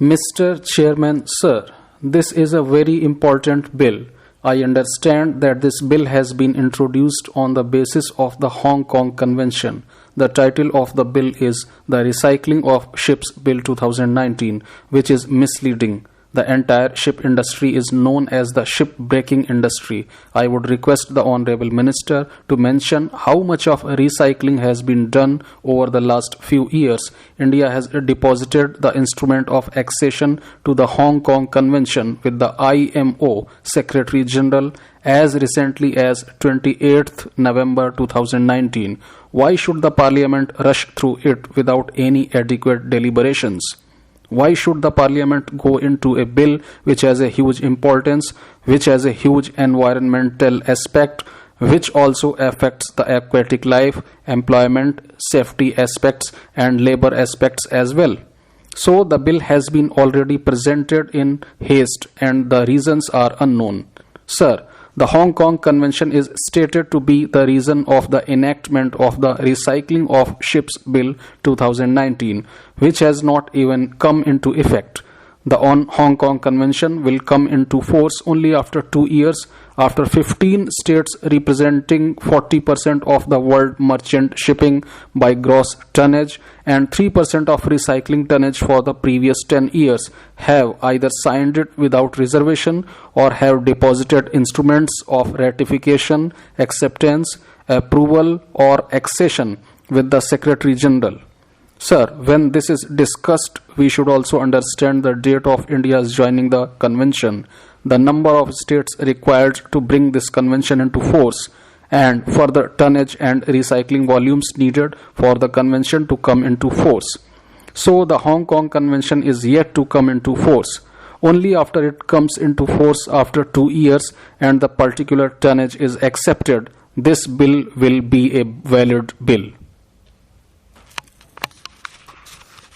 Mr. Chairman, sir, this is a very important bill. I understand that this bill has been introduced on the basis of the Hong Kong Convention. The title of the bill is the Recycling of Ships Bill 2019, which is misleading. The entire ship industry is known as the shipbreaking industry. I would request the Honorable Minister to mention how much of recycling has been done over the last few years. India has deposited the instrument of accession to the Hong Kong Convention with the IMO Secretary General as recently as 28th November 2019. Why should the Parliament rush through it without any adequate deliberations? Why should the Parliament go into a bill which has a huge importance, which has a huge environmental aspect, which also affects the aquatic life, employment, safety aspects and labor aspects as well? So the bill has been already presented in haste and the reasons are unknown. Sir, the Hong Kong Convention is stated to be the reason of the enactment of the Recycling of Ships Bill 2019, which has not even come into effect. The Hong Kong Convention will come into force only after 2 years, after 15 states representing 40% of the world merchant shipping by gross tonnage and 3% of recycling tonnage for the previous 10 years have either signed it without reservation or have deposited instruments of ratification, acceptance, approval or accession with the Secretary General. Sir, when this is discussed, we should also understand the date of India's joining the convention, the number of states required to bring this convention into force, and further tonnage and recycling volumes needed for the convention to come into force. So the Hong Kong Convention is yet to come into force. Only after it comes into force after 2 years and the particular tonnage is accepted, this bill will be a valid bill.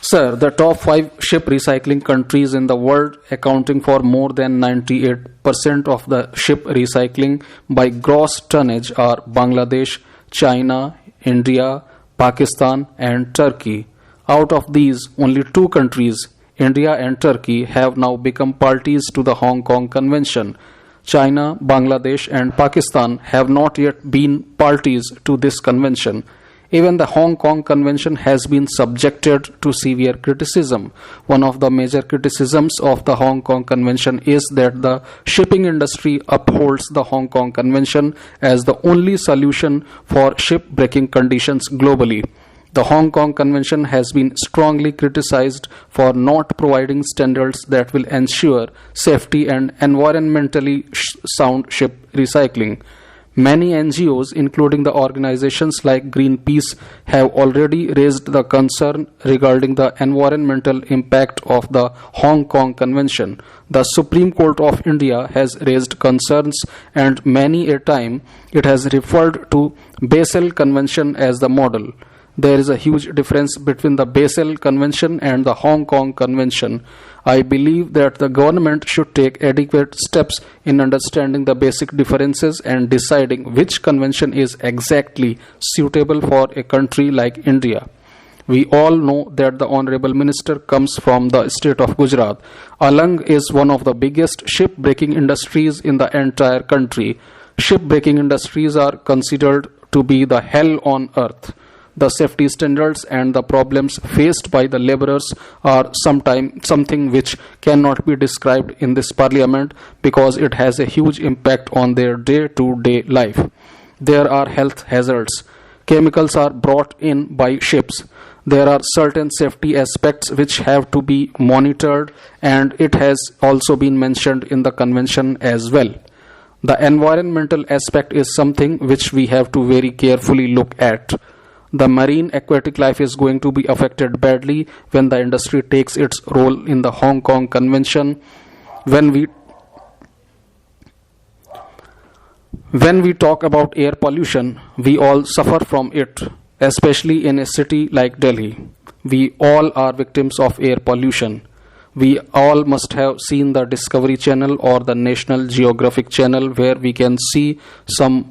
Sir, the top 5 ship recycling countries in the world, accounting for more than 98% of the ship recycling by gross tonnage, are Bangladesh, China, India, Pakistan and Turkey. Out of these, only 2 countries, India and Turkey, have now become parties to the Hong Kong Convention. China, Bangladesh and Pakistan have not yet been parties to this convention. Even the Hong Kong Convention has been subjected to severe criticism. One of the major criticisms of the Hong Kong Convention is that the shipping industry upholds the Hong Kong Convention as the only solution for shipbreaking conditions globally. The Hong Kong Convention has been strongly criticized for not providing standards that will ensure safety and environmentally sound ship recycling. Many NGOs, including the organizations like Greenpeace, have already raised the concern regarding the environmental impact of the Hong Kong Convention. The Supreme Court of India has raised concerns and many a time it has referred to Basel Convention as the model. There is a huge difference between the Basel Convention and the Hong Kong Convention. I believe that the government should take adequate steps in understanding the basic differences and deciding which convention is exactly suitable for a country like India. We all know that the Honorable Minister comes from the state of Gujarat. Alang is one of the biggest shipbreaking industries in the entire country. Shipbreaking industries are considered to be the hell on earth. The safety standards and the problems faced by the laborers are sometimes something which cannot be described in this parliament because it has a huge impact on their day-to-day life. There are health hazards. Chemicals are brought in by ships. There are certain safety aspects which have to be monitored, and it has also been mentioned in the convention as well. The environmental aspect is something which we have to very carefully look at. The marine aquatic life is going to be affected badly when the industry takes its role in the Hong Kong Convention. When we talk about air pollution, we all suffer from it, especially in a city like Delhi. We all are victims of air pollution. We all must have seen the Discovery Channel or the National Geographic Channel, where we can see some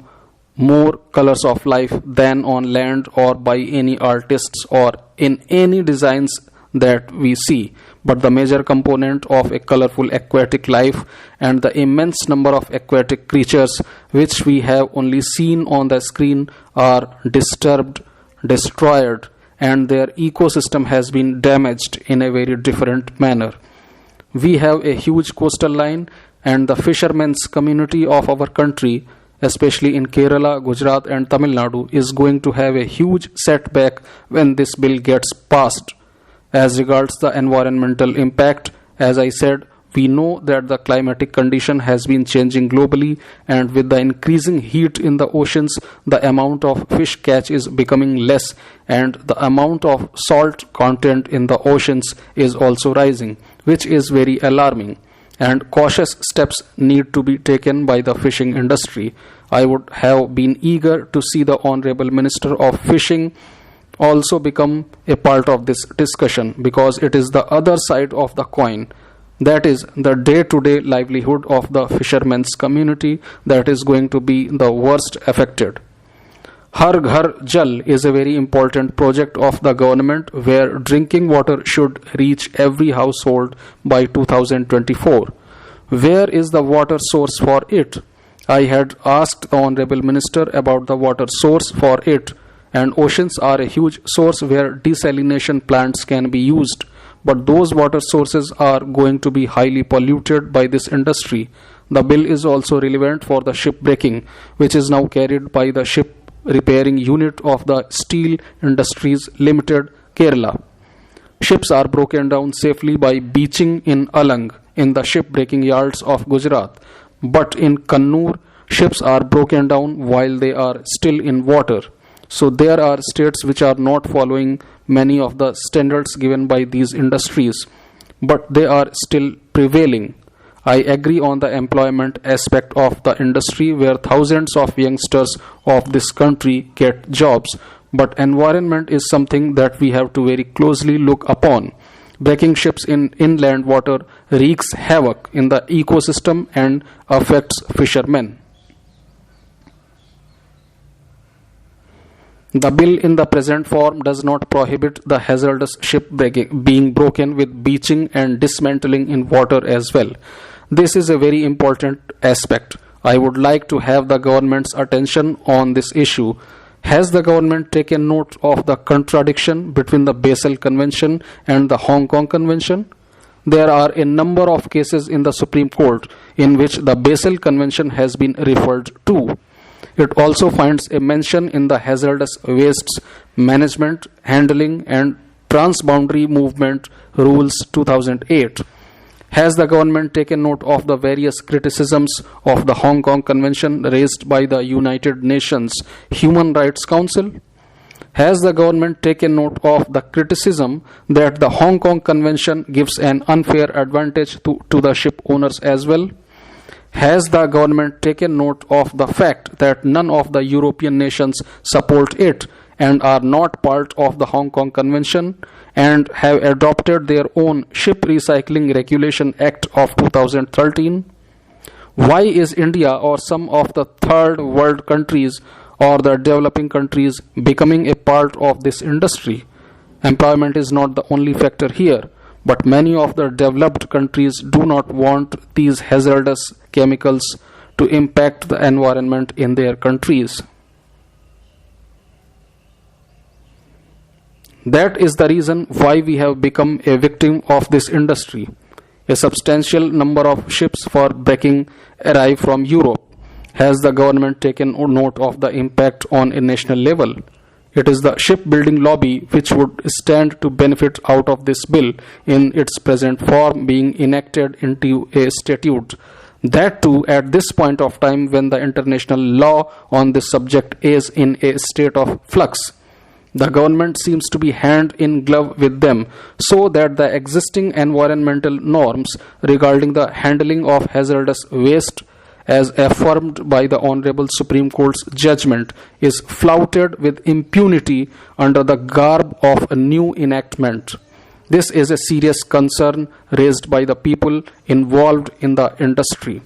more colors of life than on land or by any artists or in any designs that we see, but the major component of a colorful aquatic life and the immense number of aquatic creatures which we have only seen on the screen are disturbed, destroyed, and their ecosystem has been damaged in a very different manner. We have a huge coastal line, and the fishermen's community of our country, especially in Kerala, Gujarat, and Tamil Nadu, is going to have a huge setback when this bill gets passed. As regards the environmental impact, as I said, we know that the climatic condition has been changing globally, and with the increasing heat in the oceans, the amount of fish catch is becoming less, and the amount of salt content in the oceans is also rising, which is very alarming. And cautious steps need to be taken by the fishing industry. I would have been eager to see the Honorable Minister of Fishing also become a part of this discussion, because it is the other side of the coin. That is the day-to-day livelihood of the fishermen's community that is going to be the worst affected. Har Ghar Jal is a very important project of the government where drinking water should reach every household by 2024. Where is the water source for it? I had asked the Honorable Minister about the water source for it, and oceans are a huge source where desalination plants can be used. But those water sources are going to be highly polluted by this industry. The bill is also relevant for the shipbreaking, which is now carried by the ship repairing unit of the Steel Industries Limited, Kerala. Ships are broken down safely by beaching in Alang in the shipbreaking yards of Gujarat. But in Kannur, ships are broken down while they are still in water. So there are states which are not following many of the standards given by these industries, but they are still prevailing. I agree on the employment aspect of the industry where thousands of youngsters of this country get jobs, but environment is something that we have to very closely look upon. Breaking ships in inland water wreaks havoc in the ecosystem and affects fishermen. The bill in the present form does not prohibit the hazardous ship being broken with beaching and dismantling in water as well. This is a very important aspect. I would like to have the government's attention on this issue. Has the government taken note of the contradiction between the Basel Convention and the Hong Kong Convention? There are a number of cases in the Supreme Court in which the Basel Convention has been referred to. It also finds a mention in the Hazardous Wastes Management, Handling and Transboundary Movement Rules 2008. Has the government taken note of the various criticisms of the Hong Kong Convention raised by the United Nations Human Rights Council? Has the government taken note of the criticism that the Hong Kong Convention gives an unfair advantage to the ship owners as well? Has the government taken note of the fact that none of the European nations support it and are not part of the Hong Kong Convention and have adopted their own Ship Recycling Regulation Act of 2013? Why is India or some of the third world countries or the developing countries becoming a part of this industry? Employment is not the only factor here, but many of the developed countries do not want these hazardous chemicals to impact the environment in their countries. That is the reason why we have become a victim of this industry. A substantial number of ships for breaking arrive from Europe. Has the government taken note of the impact on a national level? It is the shipbuilding lobby which would stand to benefit out of this bill in its present form being enacted into a statute. That too at this point of time when the international law on this subject is in a state of flux. The government seems to be hand in glove with them so that the existing environmental norms regarding the handling of hazardous waste as affirmed by the Honorable Supreme Court's judgment is flouted with impunity under the garb of a new enactment. This is a serious concern raised by the people involved in the industry.